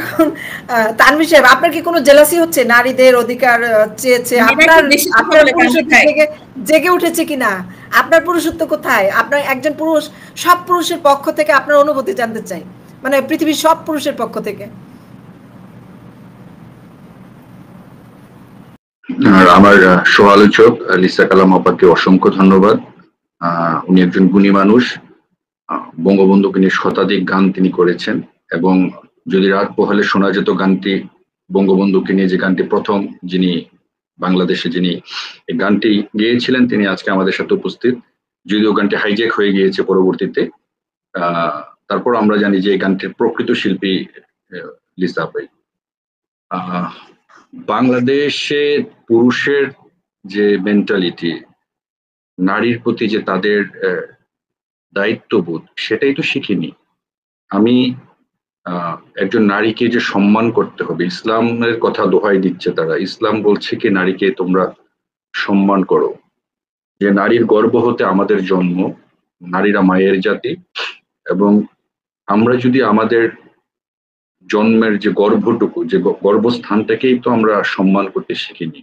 এখন তানভীর সাহেব, আপনার কি কোনো জেলাসি হচ্ছে নারীদের অধিকার চেয়েছে? আপনার পুরুষত্ব জেগে উঠেছে কিনা? আপনার পুরুষত্ব কোথায়? আপনার একজন পুরুষ, সব পুরুষের পক্ষ থেকে আপনার অনুভূতি জানতে চাই, মানে পৃথিবীর সব পুরুষের পক্ষ থেকে। আমার সহ-আলোচক লিসা কালাম আপাকে অসংখ্য ধন্যবাদ। উনি একজন গুণী মানুষ, বঙ্গবন্ধুকে নিয়ে শতাধিক গান তিনি করেছেন, এবং যদি রাত পোহালে শোনা যেত গানটি বঙ্গবন্ধুকে নিয়ে, যে গানটি প্রথম যিনি বাংলাদেশে যিনি এই গানটি গেয়েছিলেন, তিনি আজকে আমাদের সাথে উপস্থিত। যদিও গানটি হাইজ্যাক হয়ে গিয়েছে পরবর্তীতে, তারপর আমরা জানি যে এই গানটির প্রকৃত শিল্পী লিসা আপাই। বাংলাদেশে পুরুষের যে মেন্টালিটি, নারীর প্রতি যে তাদের দায়িত্ববোধ, সেটাই তো শিখিনি। আমি একজন নারীকে যে সম্মান করতে হবে, ইসলামের কথা দোহাই দিচ্ছে তারা। ইসলাম বলছে কি নারীকে তোমরা সম্মান করো, যে নারীর গর্ভ হতে আমাদের জন্ম, নারীরা মায়ের জাতি, এবং আমরা যদি আমাদের জন্মের যে গর্ভটুকু, যে গর্ভস্থানটাকেই তো আমরা সম্মান করতে শিখিনি।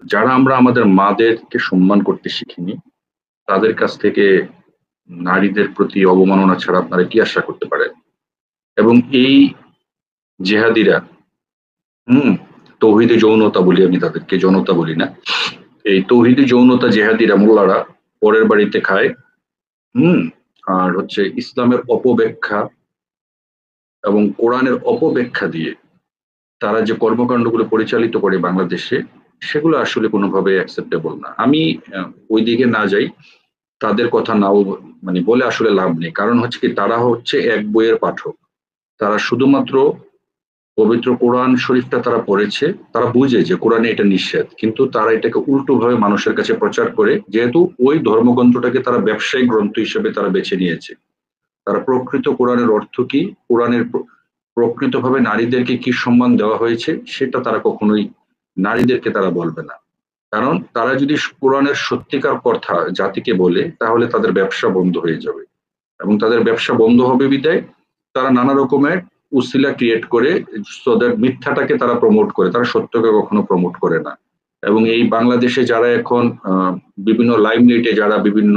যারা আমরা আমাদের মাদেরকে সম্মান করতে শিখিনি, তাদের কাছ থেকে নারীদের প্রতি অবমাননা ছাড়া আপনারা কি আশা করতে পারেন? এবং এই জেহাদিরা, তৌহিদে যৌনতা বলি আমি তাদেরকে, যৌনতা বলি না, এই তৌহিদে যৌনতা জেহাদিরা, মোল্লারা পরের বাড়িতে খায়, আর হচ্ছে ইসলামের অপব্যাখ্যা এবং কোরআনের অপব্যাখ্যা দিয়ে তারা যে কর্মকাণ্ডগুলো পরিচালিত করে বাংলাদেশে, সেগুলো আসলে কোনোভাবে অ্যাকসেপ্টেবল না। আমি ওই দিকে না যাই, তাদের কথা নাও মানে বলে আসলে লাভ নেই। কারণ হচ্ছে কি, তারা হচ্ছে এক বইয়ের পাঠক, তারা শুধুমাত্র পবিত্র কোরআন শরীফটা তারা পড়েছে, তারা বুঝে যে কোরআনে এটা নিষেধ, কিন্তু তারা এটাকে উল্টোভাবে মানুষের কাছে প্রচার করে, যেহেতু ওই ধর্মগ্রন্থটাকে তারা ব্যবসায়িক গ্রন্থ হিসেবে তারা বেছে নিয়েছে। তারা প্রকৃত কোরআনের অর্থ কি, কোরআনের প্রকৃতভাবে নারীদেরকে কি সম্মান দেওয়া হয়েছে, সেটা তারা কখনোই নারীদেরকে তারা বলবে না। কারণ তারা যদি কোরআনের সত্যিকার কথা জাতিকে বলে, তাহলে তাদের ব্যবসা বন্ধ হয়ে যাবে, এবং তাদের ব্যবসা বন্ধ হবে বিদায় তারা নানা রকমের উসিলা ক্রিয়েট করে তাদের মিথ্যাটাকে তারা প্রমোট করে, তারা সত্যকে কখনো প্রমোট করে না। এবং এই বাংলাদেশে যারা এখন বিভিন্ন লাইমলাইটে, যারা বিভিন্ন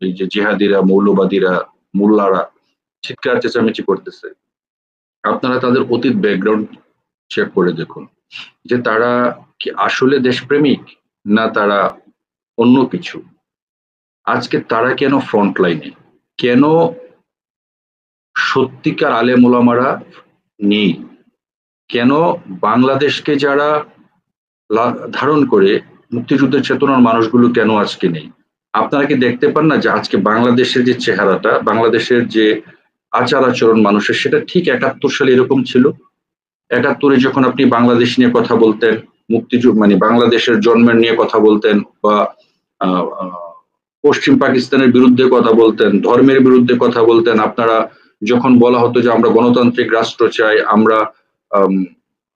এই যে জিহাদিরা, মৌলবাদীরা, মোল্লারা চিৎকার চেঁচামেচি করতেছে, আপনারা তাদের অতীত ব্যাকগ্রাউন্ড চেক করে দেখুন যে তারা কি আসলে দেশপ্রেমিক, না তারা অন্য কিছু। আজকে তারা কেন ফ্রন্ট লাইনে, কেন সত্যিকার আলেম ওলামারা নেই, কেন বাংলাদেশকে যারা ধারণ করে মুক্তিযুদ্ধের চেতনার মানুষগুলো কেন আজকে নেই? আপনারা কি দেখতে পান না যে আজকে বাংলাদেশের যে চেহারাটা, বাংলাদেশের যে আচার আচরণ মানুষের, সেটা ঠিক ৭১ সালে এরকম ছিল। ৭১-এ যখন আপনি বাংলাদেশ নিয়ে কথা বলতেন, মুক্তিযুদ্ধ মানে বাংলাদেশের জন্মের নিয়ে কথা বলতেন, বা পশ্চিম পাকিস্তানের বিরুদ্ধে কথা বলতেন, ধর্মের বিরুদ্ধে কথা বলতেন, আপনারা যখন বলা হতো যে আমরা গণতান্ত্রিক রাষ্ট্র চাই, আমরা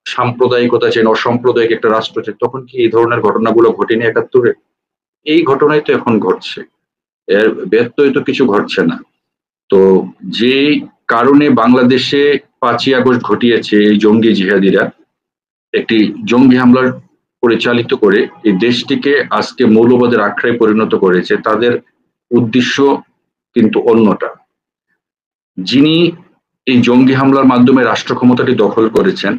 সাম্প্রদায়িকতা চাই, অসাম্প্রদায়িক একটা রাষ্ট্র চাই, তখন কি এই ধরনের ঘটনাগুলো ঘটেনি ৭১-এ? এই ঘটনাই তো এখন ঘটছে, এর ব্যত্যয় তো কিছু ঘটছে না। তো যে কারণে বাংলাদেশে ৫ই আগস্ট ঘটিয়েছে এই জঙ্গি জিহাদিরা, একটি জঙ্গি হামলার পরিচালিত করে এই দেশটিকে আজকে মৌলবাদের আখড়ায় পরিণত করেছে, তাদের উদ্দেশ্য কিন্তু অন্যটা। যিনি এই জঙ্গি হামলার মাধ্যমে রাষ্ট্র ক্ষমতাটি দখল করেছেন,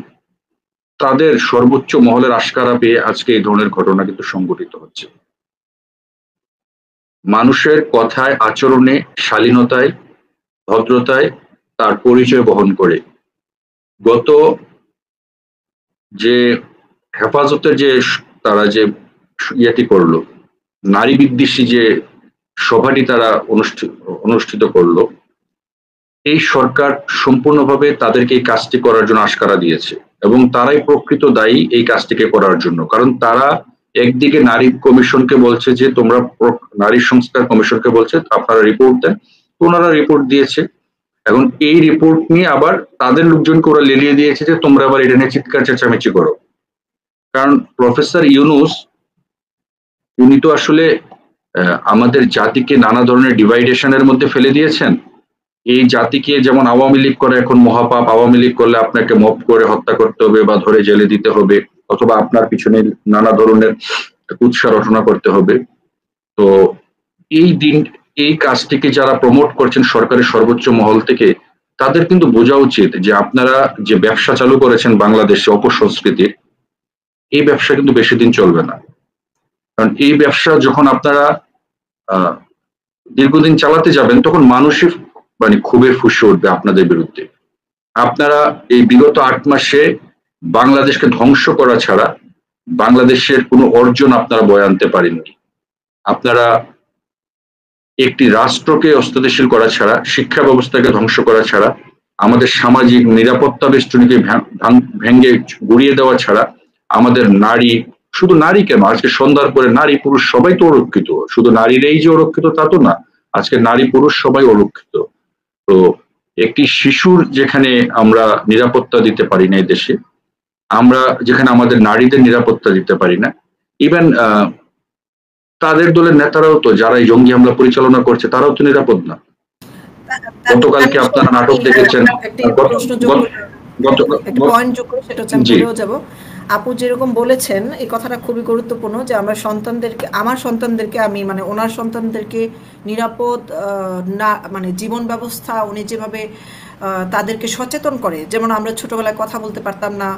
তাদের সর্বোচ্চ মহলের আশকারা পেয়ে আজকে এই ধরনের ঘটনা কিন্তু সংঘটিত হচ্ছে। মানুষের কথায়, আচরণে, শালীনতায়, ভদ্রতায় তার পরিচয় বহন করে। গত যে হেফাজতের যে তারা যে ইয়েটি করলো, নারী বিদ্বেষী যে সভাটি তারা অনুষ্ঠিত করলো, এই সরকার সম্পূর্ণভাবে তাদেরকে এই কাজটি করার জন্য আশকারা দিয়েছে, এবং তারাই প্রকৃত দায়ী এই কাজটিকে করার জন্য। কারণ তারা একদিকে নারী কমিশনকে বলছে যে তোমরা, নারী সংস্কার কমিশনকে বলছে আপনারা রিপোর্ট দেন, ওনারা রিপোর্ট দিয়েছে, এখন এই রিপোর্ট নিয়ে আবার তাদের লোকজনকে ওরা লেলিয়ে দিয়েছে যে তোমরা আবার এটা নিয়ে চিৎকার চেঁচামেচি করো। কারণ প্রফেসর ইউনূস, উনি তো আসলে আমাদের জাতিকে নানা ধরনের ডিভাইডেশনের মধ্যে ফেলে দিয়েছেন। এই জাতিকে যেমন আওয়ামী লীগ করে এখন মহাপাপ, আওয়ামী লীগ করলে আপনাকে মব করে হত্যা করতে হবে বা ধরে জেলে দিতে হবে, অথবা আপনার পিছনে নানা ধরনের কুৎসা রচনা করতে হবে। তো এই কাজটিকে যারা প্রমোট করছেন সরকারের সর্বোচ্চ মহল থেকে, তাদের কিন্তু বোঝা উচিত যে আপনারা যে ব্যবসা চালু করেছেন বাংলাদেশে অপসংস্কৃতির, এই ব্যবসা কিন্তু বেশি দিন চলবে না। কারণ এই ব্যবসা যখন আপনারা দীর্ঘদিন চালাতে যাবেন, তখন মানুষের মানে ক্ষোভে ফুঁসে উঠবে আপনাদের বিরুদ্ধে। আপনারা এই বিগত 8 মাসে বাংলাদেশকে ধ্বংস করা ছাড়া বাংলাদেশের কোনো অর্জন আপনারা বয়ে আনতে পারেননি। আপনারা একটি রাষ্ট্রকে অস্থিতিশীল করা ছাড়া, শিক্ষা ব্যবস্থাকে ধ্বংস করা ছাড়া, আমাদের সামাজিক নিরাপত্তা বেষ্টনীকে ভেঙে গুড়িয়ে দেওয়া ছাড়া, আমাদের নারী, শুধু নারী কেন, আজকে সন্ধ্যার পরে নারী পুরুষ সবাই তো অরক্ষিত, শুধু নারীরাই যে অরক্ষিত তা তো না, আজকে নারী পুরুষ সবাই অরক্ষিত। তো একটি শিশুর যেখানে আমরা নিরাপত্তা দিতে পারি না এই দেশে, আমরা যেখানে আমাদের নারীদের নিরাপত্তা দিতে পারি না, ইভেন তাদের দলের নেতারাও তো, যারা এই জঙ্গি হামলা পরিচালনা করছে, তারাও তো নিরাপদ না। গতকালকে আপনারা নাটক দেখেছেন, আপু যেরকম বলেছেন এই কথাটা খুবই গুরুত্বপূর্ণ, যে আমরা সন্তানদেরকে, আমার সন্তানদেরকে আমি মানে ওনার সন্তানদেরকে নিরাপদ না মানে জীবন ব্যবস্থা উনি যেভাবে তাদেরকে সচেতন করে, যেমন আমরা ছোটবেলায় কথা বলতে পারতাম না,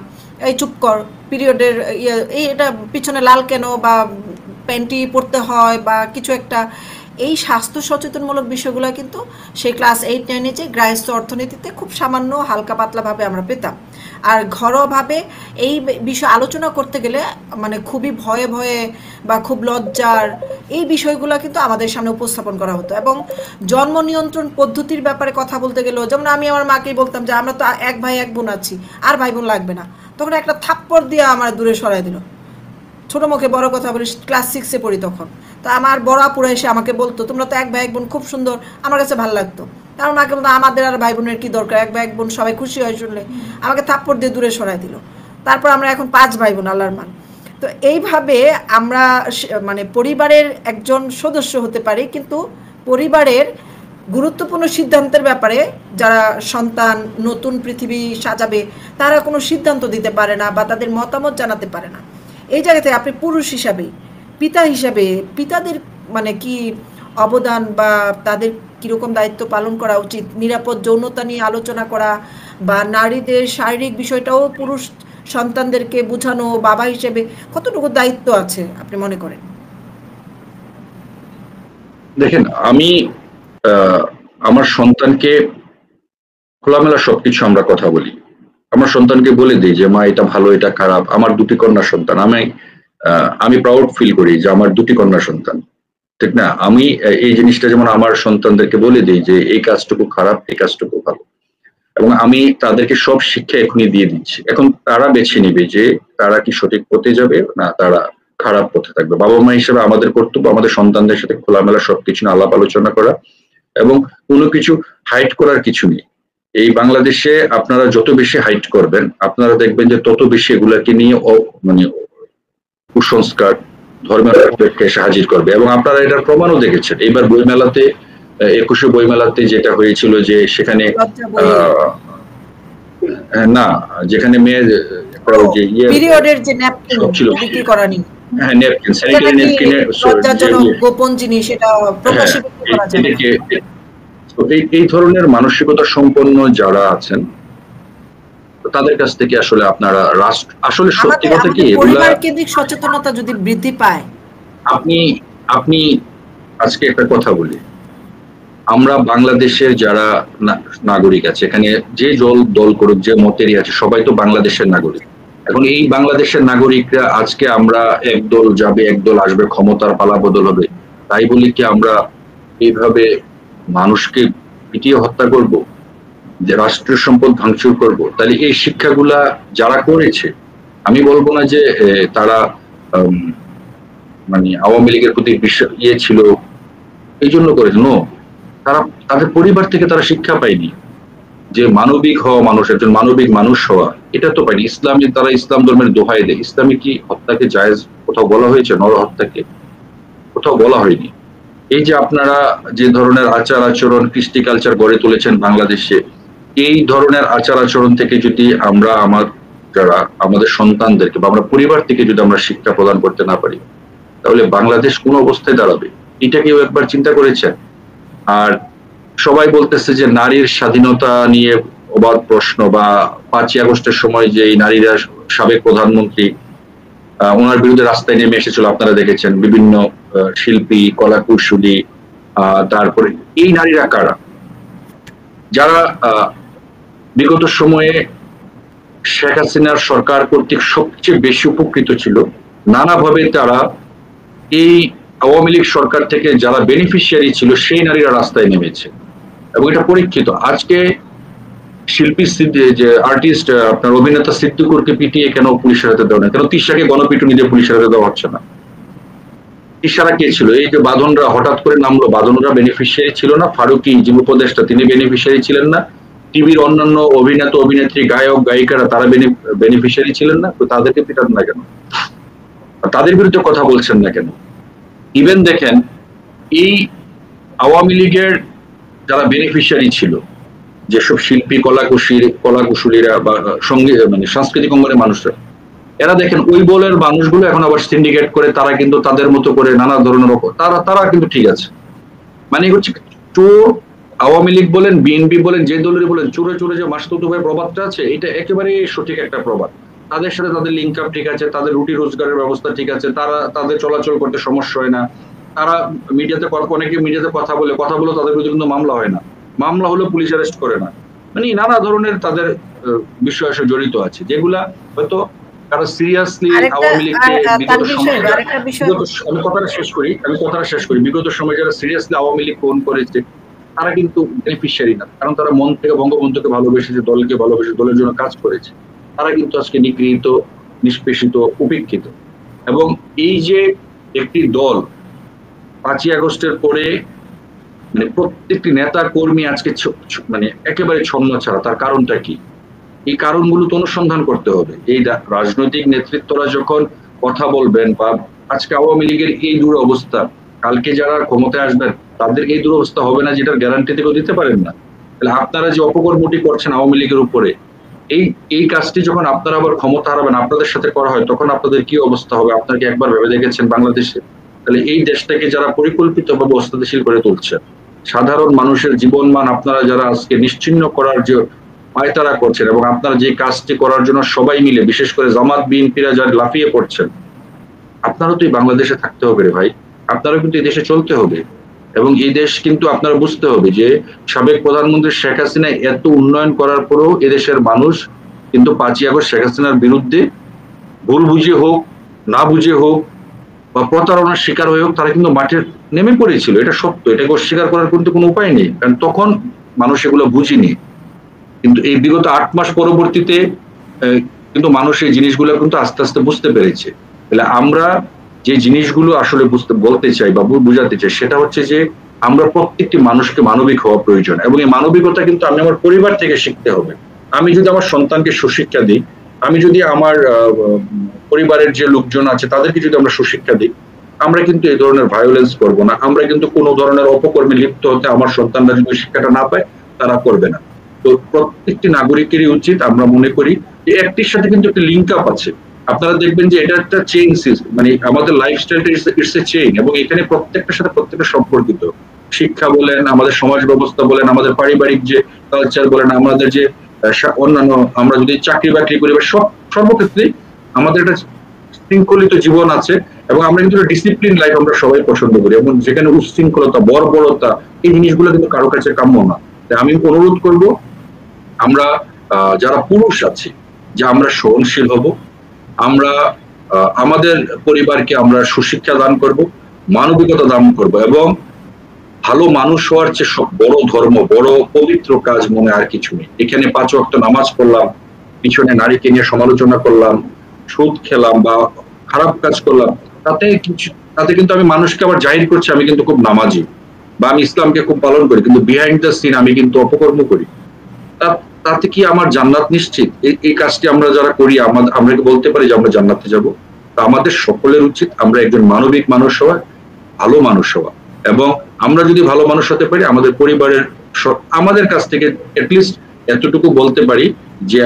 এই চুপ কর, পিরিয়ডের এটা পিছনে লাল কেন, বা প্যান্টি পরতে হয় বা কিছু একটা, এই স্বাস্থ্য সচেতনমূলক বিষয়গুলো কিন্তু সেই ক্লাস 8-9 যে গ্রাহ্য অর্থনীতিতে খুব সামান্য হালকা পাতলাভাবে আমরা পেতাম। আর ঘরোয়াভাবে এই বিষয় আলোচনা করতে গেলে মানে খুবই ভয়ে ভয়ে বা খুব লজ্জার এই বিষয়গুলো কিন্তু আমাদের সামনে উপস্থাপন করা হতো। এবং জন্ম নিয়ন্ত্রণ পদ্ধতির ব্যাপারে কথা বলতে গেলেও, যেমন আমি আমার মাকেই বলতাম যে আমরা তো 1 ভাই 1 বোন আছি, আর ভাই বোন লাগবে না, তখন একটা থাপ্পড় দিয়ে আমার দূরে সরাই দিল। ছোট মুখে বড় কথা বলি, ক্লাস 6-এ পড়ি তখন। তো আমার বড় আপুরা এসে আমাকে বলতো তোমরা তো 1 ভাই 1 বোন, খুব সুন্দর, আমার কাছে ভালো লাগতো। আমার মাকে বলতো আমাদের আর ভাই বোনের কি দরকার, 1 ভাই 1 বোন সবাই খুশি হয় শুনলে, আমাকে থাপ্পড় দিয়ে দূরে সরাই দিল। তারপর আমরা এখন 5 ভাই বোন, আল্লাহর মান। তো এইভাবে আমরা মানে পরিবারের একজন সদস্য হতে পারি, কিন্তু পরিবারের গুরুত্বপূর্ণ সিদ্ধান্তের ব্যাপারে যারা সন্তান নতুন পৃথিবী সাজাবে তারা কোনো সিদ্ধান্ত দিতে পারে না বা তাদের মতামত জানাতে পারে না। এই জায়গা থেকে আপনি পুরুষ হিসাবে, পিতা হিসাবে, পিতাদের মানে কি অবদান বা তাদের কিরকম দায়িত্ব পালন করা উচিত, নিরাপদ যৌনতা নিয়ে আলোচনা করা বা নারীদের শারীরিক বিষয়টাও পুরুষ সন্তানদেরকে বোঝানো, বাবা হিসেবে কতটুকু দায়িত্ব আছে আপনি মনে করেন? দেখেন, আমি আমার সন্তানকে খোলামেলা সবকিছু আমরা কথা বলি। আমার সন্তানকে বলে দিই যে মা এটা ভালো, এটা খারাপ। আমার 2টি কন্যা সন্তান, আমি প্রাউড ফিল করি যে আমার 2টি কন্যা সন্তান, ঠিক না? আমি এই জিনিসটা যেমন আমার সন্তানদেরকে বলে দিই যে এই কাজটুকু খারাপ, এই কাজটুকু ভালো, এবং আমি তাদেরকে সব শিক্ষা এখনই দিয়ে দিচ্ছি। এখন তারা বেছে নিবে যে তারা কি সঠিক পথে যাবে না তারা খারাপ পথে থাকবে। বাবা মা হিসেবে আমাদের কর্তব্য আমাদের সন্তানদের সাথে খোলামেলা সবকিছু আলাপ আলোচনা করা, এবং কোনো কিছু হাইড করার কিছু নেই। এই বাংলাদেশে আপনারা যত বেশি হাইড করবেন, আপনারা দেখবেন যে তত বেশি এগুলাকে নিয়ে মানে কুসংস্কার, ধর্মের এসে হাজির করবে। এবং আপনারা এটার প্রমাণও দেখেছেন এইবার বইমেলাতে, 21শে বইমেলাতে যেটা হয়েছিল, যে সেখানে না, যেখানে মেয়ের যে পিরিয়ডের যে ন্যাপকিন বিক্রি করা নেই, হ্যাঁ ন্যাপকিন, স্যানিটারি ন্যাপকিনে লজ্জাজনক গোপন জিনিস, এটা প্রকাশিত করা যায় না। এই ধরনের মানসিকতা সম্পন্ন যারা আছেন তাদের কাছ থেকে আসলে আপনারা রাষ্ট্র, আসলে সত্যি কথা কি, পরিবার কেন্দ্রিক সচেতনতা যদি বৃদ্ধি পায়, আপনি আজকে একটা কথা বলি, আমরা বাংলাদেশের যারা নাগরিক আছে, এখানে যে দল করুক, যে মতেরই আছে, সবাই তো বাংলাদেশের নাগরিক। এখন এই বাংলাদেশের নাগরিকরা আজকে আমরা একদল যাবে একদল আসবে, ক্ষমতার পালা বদল হবে, তাই বলি কি আমরা এইভাবে মানুষকে পিটিয়ে হত্যা করব, যে রাষ্ট্রীয় সম্পদ ভাঙচুর করব? তাহলে এই শিক্ষাগুলা যারা করেছে, আমি বলবো না যে তারা মানে আওয়ামী লীগের প্রতি ছিল এই জন্য করেছে, নো, তারা তাদের পরিবার থেকে তারা শিক্ষা পায়নি যে মানবিক হওয়া, মানুষ একজন মানবিক মানুষ হওয়া, এটা তো পায়নি। ইসলামী, তারা ইসলাম ধর্মের দোহাই দেয়। ইসলামে কি হত্যাকে জায়েজ কোথাও বলা হয়েছে? নরহত্যাকে কোথাও বলা হয়নি। এই যে আপনারা যে ধরনের আচার আচরণ কৃষ্টি কালচার গড়ে তুলেছেন বাংলাদেশে, এই ধরনের আচার আচরণ থেকে যদি আমরা আমাদের সন্তানদেরকে বা আমরা পরিবার থেকে যদি আমরা শিক্ষা প্রদান করতে না পারি, তাহলে বাংলাদেশ কোন অবস্থায় দাঁড়াবে? এটা কেউ একবার চিন্তা করেছেন? আর সবাই বলতেছে যে নারীর স্বাধীনতা নিয়ে অবাধ প্রশ্ন, বা 5ই আগস্টের সময় যে নারীরা সাবেক প্রধানমন্ত্রী ওনার বিরুদ্ধে রাস্তায় নেমে এসেছিল, আপনারা দেখেছেন, বিভিন্ন শিল্পী, কলা কুশলী, তারপরে এই নারীরা কারা? যারা বিগত সময়ে শেখ হাসিনার সরকার কর্তৃক সবচেয়ে বেশি উপকৃত ছিল, নানাভাবে তারা এই আওয়ামী লীগ সরকার থেকে যারা বেনিফিশিয়ারি ছিল সেই নারীরা রাস্তায় নেমেছে এবং এটা পরীক্ষিত। আজকে শিল্পী যে আর্টিস্ট আপনার অভিনেতা সিদ্দিকুরকে পিটিয়ে কেন পুলিশের হাতে দেওয়া না? কেন তিশাকে গণপিটুনি দিয়ে পুলিশের হাতে দেওয়া হচ্ছে না? তিশারা কে ছিল? এই যে বাঁধনরা হঠাৎ করে নামলো, বাঁধনরা বেনিফিশিয়ারি ছিল না? ফারুকী যে উপদেষ্টা তিনি বেনিফিশিয়ারি ছিলেন না? টিভির অন্যান্য অভিনেতা অভিনেত্রী গায়ক গায়িকারা তারা বেনিফিশিয়ারি ছিলেন না? তো তাদেরকে পিটান না কেন? তাদের বিরুদ্ধে কথা বলছেন না কেন? ইভেন দেখেন এই আওয়ামী লীগের যারা বেনিফিশিয়ারি ছিল, যেসব শিল্পী কলা কুশলীরা বা সঙ্গীত মানে সাংস্কৃতিক অঙ্গনের মানুষরা, এরা দেখেন ওই বলের মানুষগুলো এখন আবার সিন্ডিকেট করে তারা কিন্তু তাদের মতো করে নানা ধরনের তারা কিন্তু ঠিক আছে। মানে হচ্ছে চোর, আওয়ামী লীগ বলেন, বিএনপি বলেন, যে দলেরই বলেন, চোরে চোরে যে মাসতুতো ভাই প্রবাদটা আছে, এটা একেবারে সঠিক একটা প্রবাদ। তাদের সাথে তাদের লিঙ্ক আপ ঠিক আছে, তাদের রুটি রোজগারের ব্যবস্থা ঠিক আছে, তাদের চলাচল করতে সমস্যা হয় না, তারা অনেকে মিডিয়াতে কথা বলে তাদের বিরুদ্ধে কিন্তু মামলা হয় না, মামলা হলে পুলিশ অ্যারেস্ট করে না। মানে নানা ধরনের তাদের বিষয় আসলে জড়িত আছে, যেগুলা হয়তো তারা সিরিয়াসলি আওয়ামী লীগকে বিগত সময়, আমি কথাটা শেষ করি, বিগত সময় যারা সিরিয়াসলি আওয়ামী লীগ ফোন করেছে তারা কিন্তু বেনিফিশিয়ারি না, কারণ তারা মন থেকে বঙ্গবন্ধুকে ভালোবেসেছে, দলকে ভালোবেসে দলের জন্য কাজ করেছে। তারা কিন্তু আজকে নিগৃহীত, নিষ্পেষিত, উপেক্ষিত। এবং এই যে একটি দল 5ই আগস্টের পরে মানে প্রত্যেকটি নেতা কর্মী আজকে মানে একেবারে ছন্ন ছাড়া, তার কারণটা কি? এই কারণগুলো তো অনুসন্ধান করতে হবে। এই রাজনৈতিক নেতৃত্বরা যখন কথা বলবেন, বা আজকে আওয়ামী লীগের এই দুরবস্থা, কালকে যারা ক্ষমতায় আসবেন তাদের এই দুরবস্থা হবে না, যেটার গ্যারান্টি থেকেও দিতে পারেন না। তাহলে আপনারা যে অপকর্মটি করছেন আওয়ামী লীগের উপরে, এই কাজটি যখন আপনারা আবার ক্ষমতা হারাবেন, আপনাদের সাথে করা হয়, তখন আপনাদের কি অবস্থা হবে? আপনারা কি একবার ভেবে দেখেছেন বাংলাদেশে? তাহলে এই দেশটাকে যারা পরিকল্পিতভাবে অস্থিতিশীল করে তুলছে, সাধারণ মানুষের জীবনমান আপনারা যারা আজকে নিশ্চিহ্ন করার যে পায়তারা করছেন, এবং আপনারা যে কাজটি করার জন্য সবাই মিলে, বিশেষ করে জামাত বিএনপিরা যারা লাফিয়ে পড়ছেন, আপনারও তো এই বাংলাদেশে থাকতে হবে রে ভাই, আপনারও কিন্তু এই দেশে চলতে হবে। এবং এই দেশ কিন্তু আপনারা বুঝতে হবে যে সাবেক প্রধানমন্ত্রী শেখ হাসিনা এত উন্নয়ন করার পরেও এদেশের মানুষ কিন্তু 5ই আগস্ট শেখ হাসিনার বিরুদ্ধে ভুল বুঝে হোক, না বুঝে হোক, বা প্রতারণার শিকার হয়ে হোক, তারা কিন্তু মাঠে নেমে পড়েছিল। এটা সত্য, এটাকে অস্বীকার করার কিন্তু কোনো উপায় নেই, কারণ তখন মানুষ এগুলো বুঝিনি। কিন্তু এই বিগত 8 মাস পরবর্তীতে কিন্তু মানুষ এই জিনিসগুলো কিন্তু আস্তে আস্তে বুঝতে পেরেছে। তাহলে আমরা যে জিনিসগুলো আসলে বলতে চাই বা বুঝাতে চাই, সেটা হচ্ছে যে আমরা প্রত্যেকটি মানুষকে মানবিক হওয়া প্রয়োজন, এবং এই মানবিকতা কিন্তু আমি আমার পরিবার থেকে শিখতে হবে। আমি যদি আমার সন্তানকে সুশিক্ষা দিই, আমি যদি আমার পরিবারের যে লোকজন আছে তাদেরকে যদি আমরা সুশিক্ষা দিই, আমরা কিন্তু এই ধরনের ভায়োলেন্স করব না, আমরা কিন্তু কোনো ধরনের অপকর্মে লিপ্ত হতে আমার সন্তানরা যদি শিক্ষাটা না পায় তারা করবে না। তো প্রত্যেকটি নাগরিকেরই উচিত, আমরা মনে করি যে একটির সাথে কিন্তু একটা লিঙ্ক আপ আছে। আপনারা দেখবেন যে এটা একটা চেইন, মানে আমাদের লাইফস্টাইলটা ইটস এ চেইন, এবং এখানে প্রত্যেকটার সাথে প্রত্যেকটা সম্পর্কিত। শিক্ষা বলেন, আমাদের সমাজ ব্যবস্থা বলেন, আমাদের পারিবারিক যে কালচার বলেন, আমাদের যে অন্যান্য, আমরা যদি চাকরি বাকরি করি, বা সর্বক্ষেত্রে আমাদের একটা শৃঙ্খলিত জীবন আছে, এবং আমরা কিন্তু ডিসিপ্লিন লাইফ আমরা সবাই পছন্দ করি, এবং যেখানে উচ্ছৃঙ্খলতা, বর্বরতা, এই জিনিসগুলো কিন্তু কারো কাছে কাম্য না। আমি অনুরোধ করব, আমরা যারা পুরুষ আছি, যে আমরা সহনশীল হব, আমরা আমাদের পরিবারকে আমরা সুশিক্ষা দান করব, মানবিকতা দান করব, এবং ভালো মানুষ হওয়ার চেয়ে সব বড় ধর্ম, বড় পবিত্র কাজ মনে আর কিছু নেই। এখানে 5 ওয়াক্ত নামাজ পড়লাম, পিছনে নারীকে নিয়ে সমালোচনা করলাম, সুদ খেলাম বা খারাপ কাজ করলাম, তাতে কিন্তু আমি মানুষকে আবার জাহির করছি আমি কিন্তু খুব নামাজি, বা আমি ইসলামকে খুব পালন করি, কিন্তু বিহাইন্ড দ্য সিন আমি কিন্তু অপকর্ম করি। তাতে কি আমার জান্নাত নিশ্চিত? এই কাজটি আমরা যারা করি, আমরা কি বলতে পারি যে আমরা জান্নাতে যাব? তা আমাদের সকলের উচিত আমরা একজন মানবিক মানুষ হওয়া, ভালো মানুষ হওয়া, এবং আমরা যদি ভালো মানুষ হতে পারি, আমাদের পরিবারের আমাদের কাছ থেকে অ্যাটলিস্ট এতটুকু বলতে পারি যে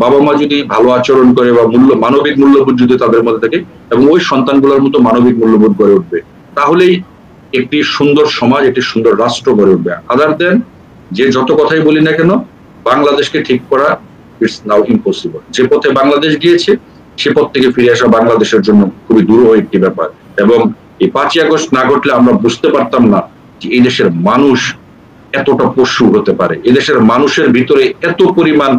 বাবা মা যদি ভালো আচরণ করে বা মানবিক মূল্যবোধ যদি তাদের মধ্যে থাকে এবং ওই সন্তানগুলোর মতো মানবিক মূল্যবোধ গড়ে উঠবে, তাহলেই একটি সুন্দর সমাজ, একটি সুন্দর রাষ্ট্র গড়ে উঠবে। আদার দেন যে যত কথাই বলি না কেন, বাংলাদেশকে ঠিক করা ইটস নাও ইম্পসিবল। যে পথে বাংলাদেশ গিয়েছে সে পথ থেকে ফিরে আসা বাংলাদেশের জন্য খুবই দুরূহ একটি ব্যাপার। এবং এই 5ই আগস্ট না ঘটলে আমরা বুঝতে পারতাম না যে এই দেশের মানুষ এতটা পশু হতে পারে, এদেশের মানুষের ভিতরে এত পরিমাণ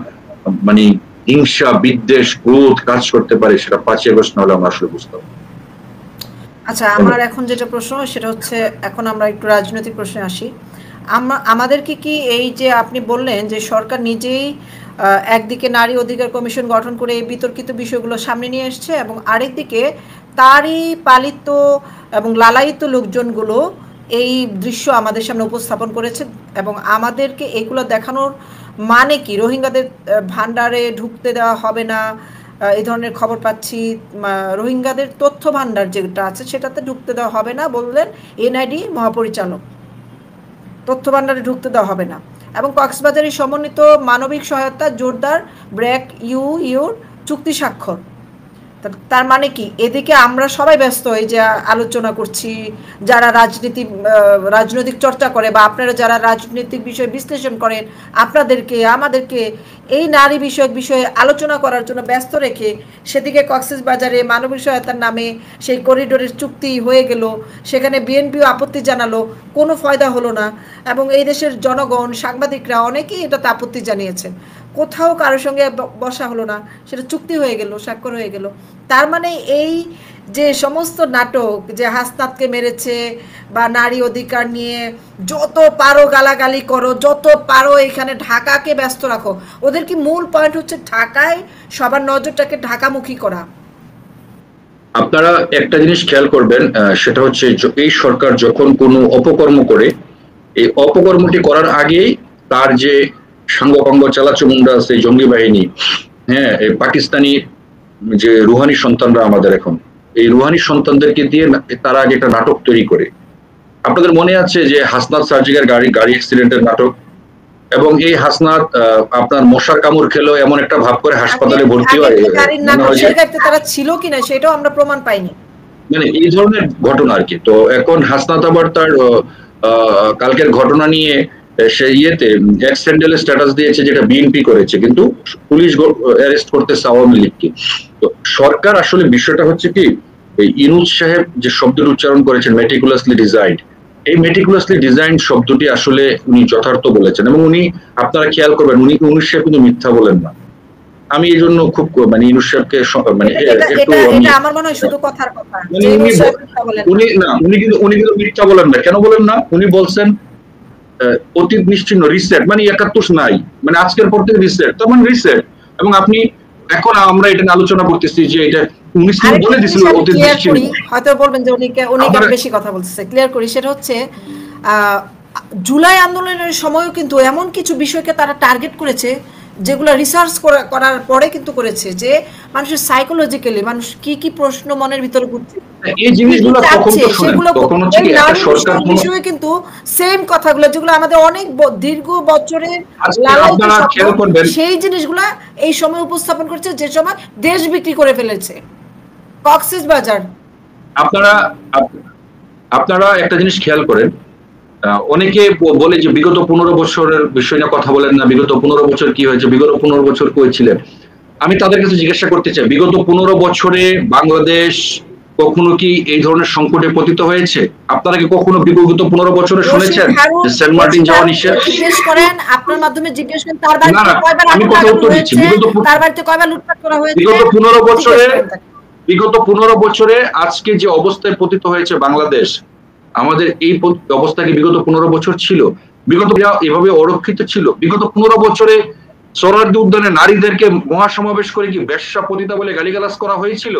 মানে হিংসা, বিদ্বেষ, ক্রোধ কাজ করতে পারে, সেটা 5ই আগস্ট না হলে আমরা আসলে বুঝতাম। আচ্ছা, আমার এখন যেটা প্রশ্ন সেটা হচ্ছে, এখন আমরা একটু রাজনৈতিক প্রশ্নে আসি। আমাদেরকে কি এই যে আপনি বললেন যে সরকার নিজেই একদিকে নারী অধিকার কমিশন গঠন করে এই বিতর্কিত বিষয়গুলো সামনে নিয়ে এসছে, এবং আরেকদিকে তারই পালিত এবং লালায়িত লোকজনগুলো এই দৃশ্য আমাদের সামনে উপস্থাপন করেছে, এবং আমাদেরকে এগুলো দেখানোর মানে কি? রোহিঙ্গাদের ভান্ডারে ঢুকতে দেওয়া হবে না, এই ধরনের খবর পাচ্ছি। রোহিঙ্গাদের তথ্য ভান্ডার যেটা আছে সেটাতে ঢুকতে দেওয়া হবে না বললেন এনআইডি মহাপরিচালক, তথ্য ভান্ডারে ঢুকতে দেওয়া হবে না। এবং কক্সবাজারে সমন্বিত মানবিক সহায়তা জোরদার, ব্র্যাক ইউর চুক্তি স্বাক্ষর। তার মানে কি? এদিকে আমরা সবাই ব্যস্ত এই যে আলোচনা করছি, যারা রাজনৈতিক চর্চা করে বা আপনারা যারা রাজনৈতিক বিষয় বিশ্লেষণ করেন, আপনাদেরকে আমাদেরকে এই নারী বিষয়ক বিষয়ে আলোচনা করার জন্য ব্যস্ত রেখে সেদিকে কক্সবাজারে মানবিক সহায়তার নামে সেই করিডোরের চুক্তি হয়ে গেল, সেখানে বিএনপিও আপত্তি জানালো, কোনো ফয়দা হলো না। এবং এই দেশের জনগণ, সাংবাদিকরা অনেকেই এটাতে আপত্তি জানিয়েছেন, কোথাও কারোর সঙ্গে বসা হলো না, সেটা চুক্তি হয়ে গেল, স্বাক্ষর হয়ে গেল। তার মানে এই যে সমস্ত নাটক, যে হাসনাতকে মেরেছে বা নারী অধিকার নিয়ে যত পারো গালাগালি করো, যত পারো এখানে ঢাকাকে ব্যস্ত রাখো, ওদের কি মূল পয়েন্ট হচ্ছে ঢাকায় সবার নজরটাকে ঢাকামুখী করা? আপনারা একটা জিনিস খেয়াল করবেন, সেটা হচ্ছে এই সরকার যখন কোনো অপকর্ম করে, এই অপকর্মটি করার আগেই তার যে সাঙ্গপাঙ্গ চালাচুমুন্ডা আছে, জঙ্গি বাহিনী, হ্যাঁ, পাকিস্তানি যে রুহানি সন্তানরা আমাদের এখন, এই রুহানি সন্তানদেরকে দিয়ে তারা আগে একটা নাটক তৈরি করে। আপনাদের মনে আছে যে হাসনাত সার্জিকার গাড়ি অ্যাক্সিডেন্টের নাটক, এবং এই হাসনাত আপনার মশার কামড় খেলো এমন একটা ভাব করে হাসপাতালে ভর্তি হয়, তারা ছিল কিনা সেটাও আমরা প্রমাণ পাইনি, মানে এই ধরনের ঘটনা আর কি। তো এখন হাসনাত আবার তার কালকের ঘটনা নিয়ে সে ইয়েতে এক্স হ্যান্ডেলে স্ট্যাটাস দিয়েছে যেটা বিএনপি করেছে, কিন্তু পুলিশ অ্যারেস্ট করতেছে আওয়ামী লীগকে। তো সরকার আসলে বিষয়টা হচ্ছে কি, এই ইনুস সাহেব যে শব্দের উচ্চারণ করেছেন মেটিকুলাসলি ডিজাইন্ড, এই মেটিকুলাসলি ডিজাইন শব্দটি আসলে উনি যথার্থ বলেছেন। এবং উনি, আপনারা খেয়াল করবেন, উনি ইনুস সাহেব কিন্তু মিথ্যা বলেন না। আমি এই জন্য খুব মানে ইনুস সাহেবকে মানে একটু আমার মনে হয় শুধু কথার কথা, উনি কিন্তু মিথ্যা বলেন না। কেন বলেন না? উনি বলছেন অতীত নিশ্চিহ্ন, রিসেট, মানে 71 নাই, মানে আজকের পর থেকে রিসেট, তার মানে রিসেট। এবং আপনি এখন আমরা এটা আলোচনা করতেছি যে এটা উনি বলে দিয়েছিল অতীত নিশ্চিহ্ন, হয়তো বলবেন যে উনি বেশি কথা বলতেছে। ক্লিয়ার করি, সেটা হচ্ছে জুলাই আন্দোলনের সময়ও কিন্তু এমন কিছু বিষয়কে তারা টার্গেট করেছে যেগুলো রিসার্চ করার পরে কিন্তু করেছে, যে মানুষের সাইকোলজিক্যালি মানুষ কি কি প্রশ্ন মনের ভিতরে ঘুরছে, এই জিনিসগুলো তখন হচ্ছে কি একটা সরকার বিষয়ে কিন্তু সেম কথাগুলো যেগুলো আমাদের অনেক দীর্ঘ বছরের সেই জিনিসগুলা এই সময় উপস্থাপন করছে, যে সময় দেশ বিক্রি করে ফেলেছে কক্সবাজার। আপনারা একটা জিনিস খেয়াল করেন, অনেকে বলে যে বিগত 15 বছরের বিষয় নিয়ে কথা বলেন না, বিগত 15 বছর কি হয়েছে, বিগত 15 বছর কই ছিলেন। আমি তাদের কাছে জিজ্ঞাসা করতে চাই, বিগত 15 বছরে বাংলাদেশ কখনো কি এই ধরনের সংকটে পতিত হয়েছে? আপনারা কি কখনো বিগত 15 বছরে শুনেছেন যে সেন্ট মার্টিন যাওয়া নিষেধ? জিজ্ঞেস করেন, আপনার মাধ্যমে জিজ্ঞেস করেন তার বাড়িতে কয়বার আমি কথা উত্তর দিচ্ছি, তার বাড়িতে কয়বার লুটপাট করা হয়েছে বিগত 15 বছরে আজকে যে অবস্থায় পতিত হয়েছে বাংলাদেশ, আমাদের এই অবস্থা কি বিগত 15 বছর ছিল? বিগত এভাবে অরক্ষিত ছিল? বিগত 15 বছরে সোহরাওয়ার্দী উদ্যানে নারীদেরকে মহাসমাবেশ করে কি বেশ্যা পতিতা বলে গালিগালাজ করা হয়েছিল?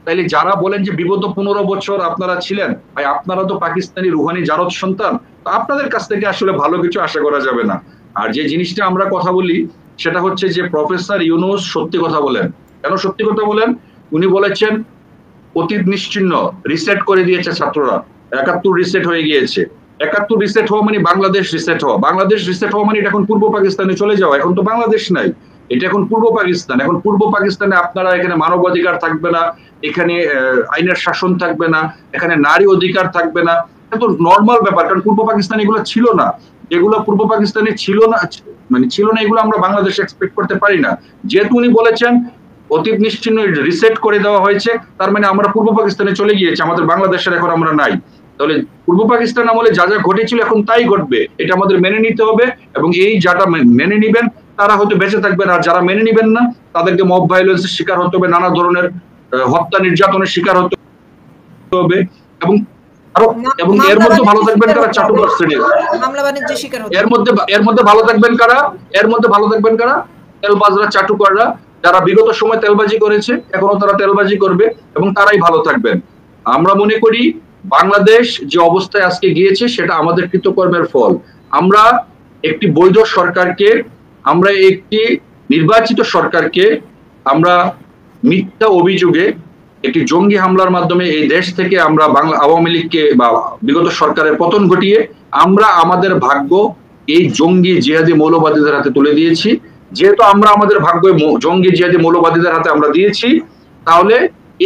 তাইলে যারা বলেন যে বিগত 15 বছর আপনারা ছিলেন, ভাই আপনারা তো পাকিস্তানি রুহানি জারদ সন্তান, তো আপনাদের কাছ থেকে আসলে ভালো কিছু আশা করা যাবে না। আর যে জিনিসটা আমরা কথা বলি সেটা হচ্ছে যে প্রফেসর ইউনূস সত্যি কথা বলেন। কেন সত্যি কথা বলেন? উনি বলেছেন অতীত নিশ্চিহ্ন, রিসেট করে দিয়েছে ছাত্ররা। 71 রিসেট হয়ে গিয়েছে। 71 রিসেট হওয়া মানে বাংলাদেশ রিসেট হওয়া, বাংলাদেশ রিসেট হওয়া মানে এটা এখন পূর্ব পাকিস্তানে চলে যাওয়া। এখন তো বাংলাদেশ নাই, এটা এখন পূর্ব পাকিস্তান। এখন পূর্ব পাকিস্তানে আপনারা এখানে মানবাধিকার থাকবে না, এখানে আইনের শাসন থাকবে না, এখানে নারী অধিকার থাকবে না। এটা তো নর্মাল ব্যাপার, কারণ পূর্ব পাকিস্তানে এগুলো ছিল না। যেগুলো পূর্ব পাকিস্তানে ছিল না, মানে ছিল না, এগুলো আমরা বাংলাদেশে এক্সপেক্ট করতে পারি না। যেহেতু উনি বলেছেন অতীত নিশ্চিহ্ন রিসেট করে দেওয়া হয়েছে, তার মানে আমরা পূর্ব পাকিস্তানে চলে গিয়েছি, আমাদের বাংলাদেশের এখন আমরা নাই। তাহলে পূর্ব পাকিস্তান আমলে যা যা ঘটেছিল এখন তাই ঘটবে, এটা আমাদের মেনে নিতে হবে। এবং এই যারা মেনে নিবেন তারা হয়তো বেঁচে থাকবেন, আর যারা মেনে নিবেন না তাদেরকে মব ভায়োলেন্সের শিকার হতে হবে, নানা ধরনের হত্যা নির্যাতনের শিকার হতে হবে। এবং এবং এর মধ্যে ভালো থাকবেন কারা? চাটুকার শ্রেণীর। এর মধ্যে ভালো থাকবেন কারা? এর মধ্যে ভালো থাকবেন কারা? তেলবাজরা, চাটুকাররা, যারা বিগত সময় তেলবাজি করেছে, এখনো তারা তেলবাজি করবে, এবং তারাই ভালো থাকবেন। আমরা মনে করি বাংলাদেশ যে অবস্থায় আজকে গিয়েছে সেটা আমাদের কৃতকর্মের ফল। আমরা একটি বৈধ সরকারকে, আমরা একটি নির্বাচিত সরকারকে আমরা মিথ্যা অভিযোগে একটি জঙ্গি হামলার মাধ্যমে এই দেশ থেকে আমরা বাংলা আওয়ামী লীগকে বা বিগত সরকারের পতন ঘটিয়ে আমরা আমাদের ভাগ্য এই জঙ্গি জিহাদি মৌলবাদীদের হাতে তুলে দিয়েছি। যেহেতু আমরা আমাদের ভাগ্য জঙ্গি জিহাদি মৌলবাদীদের হাতে আমরা দিয়েছি, তাহলে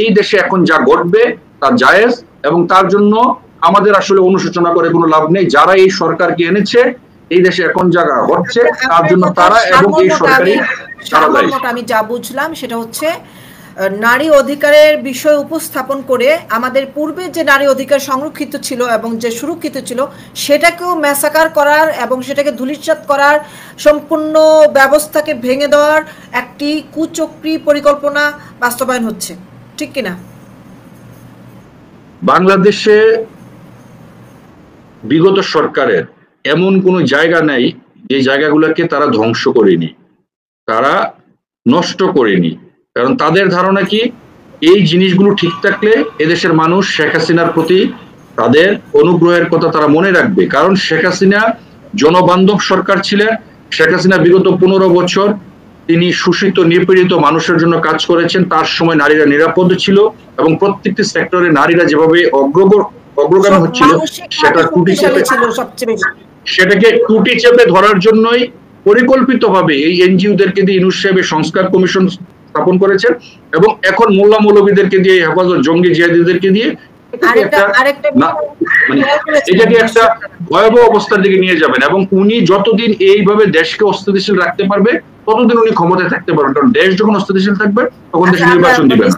এই দেশে এখন যা ঘটবে তা জায়েজ, এবং তার জন্য আমাদের আসলে অনুশোচনা করে কোনো লাভ নেই। যারা এই সরকারকে এনেছে এই দেশে এখন যা ঘটছে তার জন্য তারা এবং এই সরকারি তারা দায়ী। আমি যা বুঝলাম সেটা হচ্ছে নারী অধিকারের বিষয় উপস্থাপন করে আমাদের পূর্বে যে নারী অধিকার সংরক্ষিত ছিল এবং যে সুরক্ষিত ছিল সেটাকেও ম্যাসাকার করার এবং সেটাকে ধূলিসাৎ করার সম্পূর্ণ ব্যবস্থাকে ভেঙে দেওয়ার একটি কুচক্রী পরিকল্পনা বাস্তবায়ন হচ্ছে, ঠিক কিনা? বাংলাদেশে বিগত সরকারের এমন কোনো জায়গা নাই যে জায়গাগুলোকে তারা ধ্বংস করেনি, তারা নষ্ট করেনি। কারণ তাদের ধারণা কি, এই জিনিসগুলো ঠিক থাকলে এদেশের মানুষ শেখ হাসিনার প্রতি তাদের অনুগ্রহের কথা তারা মনে রাখবে। কারণ শেখ হাসিনা জনবান্ধব সরকার ছিলেন। শেখ হাসিনা বিগত 15 বছর তিনি শোষিত নিপীড়িত মানুষের জন্য কাজ করেছেন। তার সময় নারীরা নিরাপদ ছিল এবং প্রত্যেকটি সেক্টরে নারীরা যেভাবে অগ্রগামী হচ্ছিল সেটাকে টুটি চেপে ধরার জন্যই পরিকল্পিতভাবে এই এনজিওদেরকে দিয়ে ইউনূস সাহেব সংস্কার কমিশন স্থাপন করেছেন, এবং এখন মোল্লা মৌলবীদেরকে দিয়ে, হেফাজত জঙ্গি জিহাদিদেরকে দিয়ে এটাকে একটা ভয়াবহ অবস্থার দিকে নিয়ে যাবেন। এবং উনি যতদিন এইভাবে দেশকে অস্থিতিশীল রাখতে পারবে ততদিন উনি ক্ষমতায় থাকতে পারবেন। কারণ দেশ যখন অস্থিতিশীল থাকবে তখন দেশে নির্বাচন দিবেন।